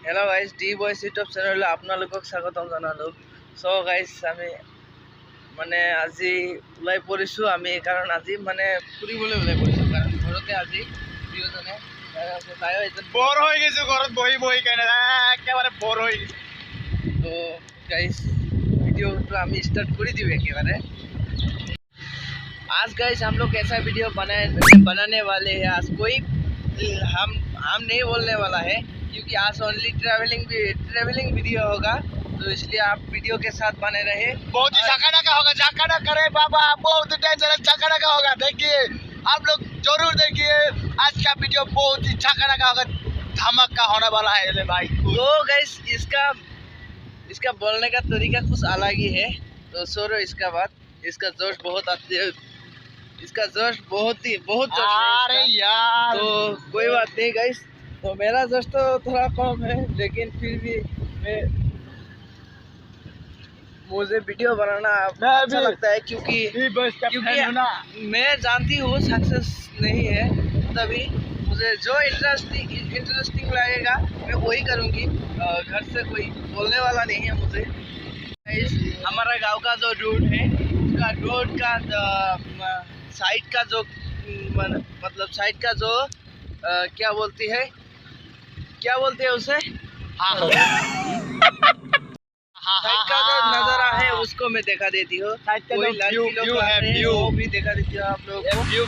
Hello' guys, D boys YouTube চেনেললৈ আপোনালোকক স্বাগতম জনালোঁ। চ' গাইজ, আমি মানে আজি ওলাই পৰিছোঁ কাৰণ আজি মানে ফুৰিবলৈ ওলাই পৰিছোঁ কাৰণ ঘৰতে আজি প্ৰিয়জনে তাইও এজন বৰ হৈ গৈছোঁ ঘৰত বহি বহি কেনে একেবাৰে বৰ হৈ গৈছোঁ। তো গাইজ वीडियो तो हम स्टार्ट कर दी एकेबारे। आज गाइस हम लोग ऐसा वीडियो बनाने वाले हैं। आज कोई हम नहीं बोलने वाला है क्योंकि आज ओनली ट्रैवलिंग वीडियो होगा, तो इसलिए आप वीडियो के साथ बने रहे। बहुत ही झकाड़का होगा, झकाड़ा करे बाबा, बहुत टेंशन झकाड़ा होगा। देखिए आप लोग जरूर देखिए, आज का वीडियो बहुत ही झकाड़ा होगा, धमाका होने वाला है भाई। तो गाइस इसका बोलने का तरीका कुछ अलग ही है, तो सुनो इसका बात। इसका जोश बहुत जोश अरे है यार, तो कोई बात नहीं गाइस। तो मेरा जोश तो थोड़ा कम है, लेकिन फिर भी मुझे वीडियो बनाना अच्छा लगता है क्योंकि मैं जानती हूँ सक्सेस नहीं है, तभी मुझे जो इंटरेस्टिंग लगेगा मैं वही करूँगी। घर से कोई बोलने वाला नहीं है मुझे। हमारा गांव का जो रोड है, उसका रोड का साइड का जो मतलब साइड का जो क्या बोलते हैं उसे, साइड का जो नज़ारा है उसको मैं दिखा देती हूँ। कोई लड़की लोग आ रहे हैं, वो भी दिखा देती हूँ आप लोगों को।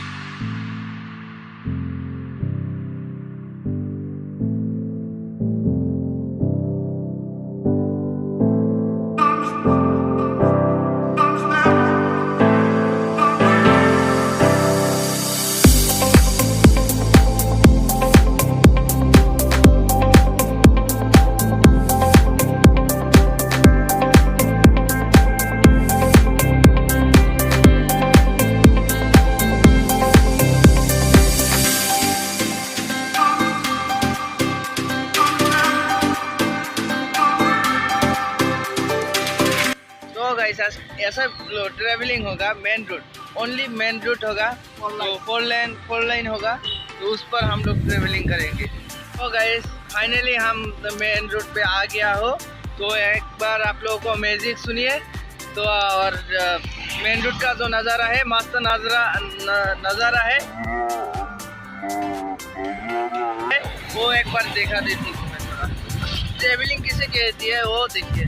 ऐसा ट्रैवलिंग होगा, main route, only main route होगा, तो फोर लाइन होगा, तो उस पर हम लोग ट्रैवलिंग करेंगे। तो गाइस फाइनली हम मेन रूट पे आ गया हो, तो एक बार आप लोगों को म्यूजिक सुनिए तो, और मेन रूट का जो नज़ारा है, मस्त नज़ारा है, वो एक बार देखा देती हूँ। ट्रैवलिंग किसे कहती है वो देखिए।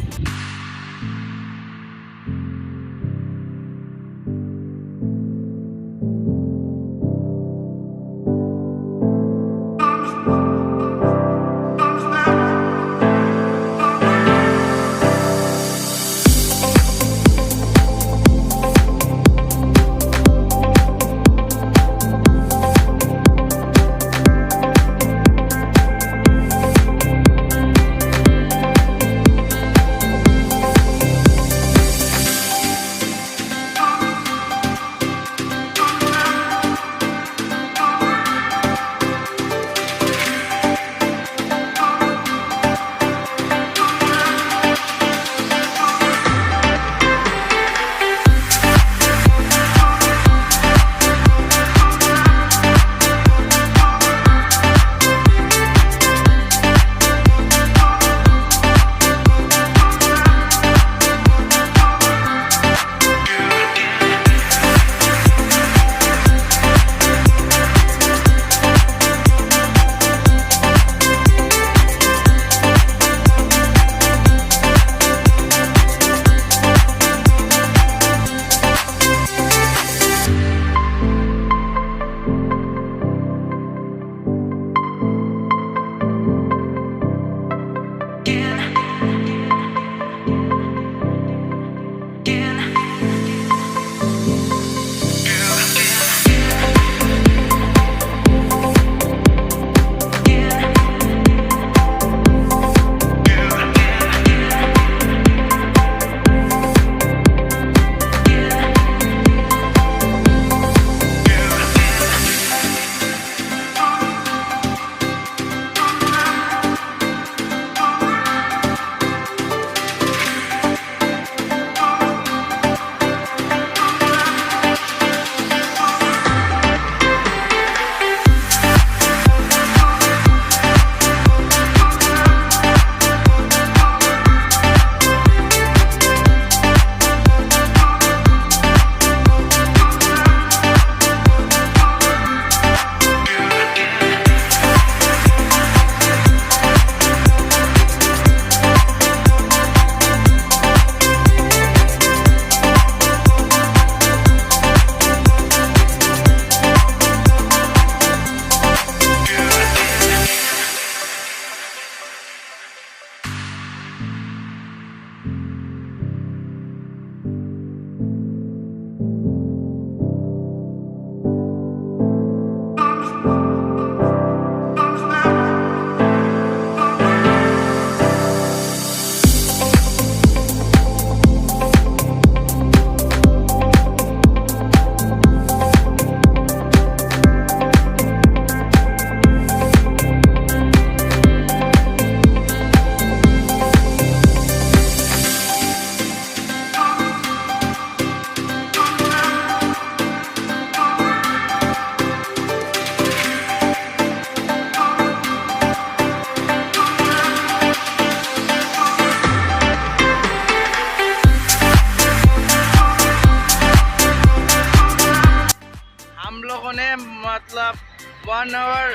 1 आवर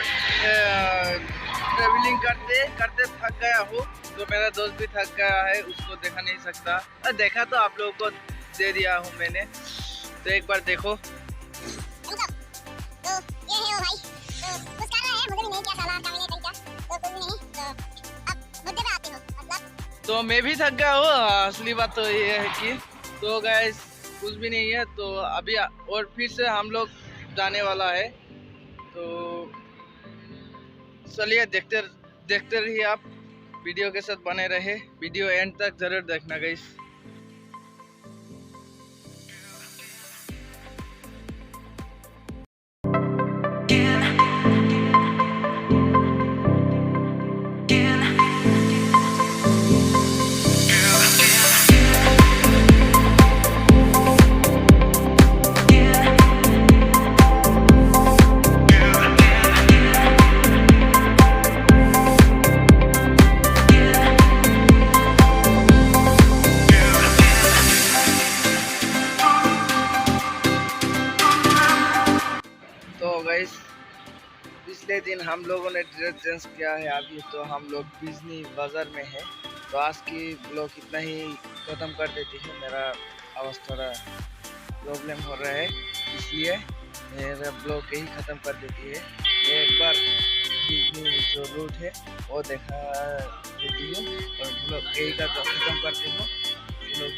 ट्रेवलिंग करते करते थक गया हूँ। तो मेरा दोस्त भी थक गया है, उसको देखा नहीं सकता। देखा तो आप लोगों को दे दिया हूँ मैंने, तो एक बार देखो। तो ये है वो भाई, तो कुछ कर रहा है, मुझे भी नहीं क्या साला काम नहीं करता, तो कुछ भी नहीं। तो अब मुद्दे पे आते हो, मतलब तो मैं भी थक गया हूँ। असली बात तो ये है कि तो गाइस कुछ भी नहीं है। तो अभी और फिर से हम लोग जाने वाला है। तो चलिए देखते देखते रहिए, आप वीडियो के साथ बने रहे, वीडियो एंड तक जरूर देखना गाइस। तो गाइस पिछले दिन हम लोगों ने ड्रेस चेंज किया है। अभी तो हम लोग बिजनी बाजार में है। तो आज की ब्लॉग इतना ही ख़त्म कर देती है। मेरा आवाज़ थोड़ा प्रॉब्लम हो रहा है, इसलिए मेरा ब्लॉग यही ख़त्म कर देती है। मैं एक बार बिजनी जो रूट है वो देखा देती हूँ और ब्लॉग यही का ख़त्म करती हूँ। ब्लॉग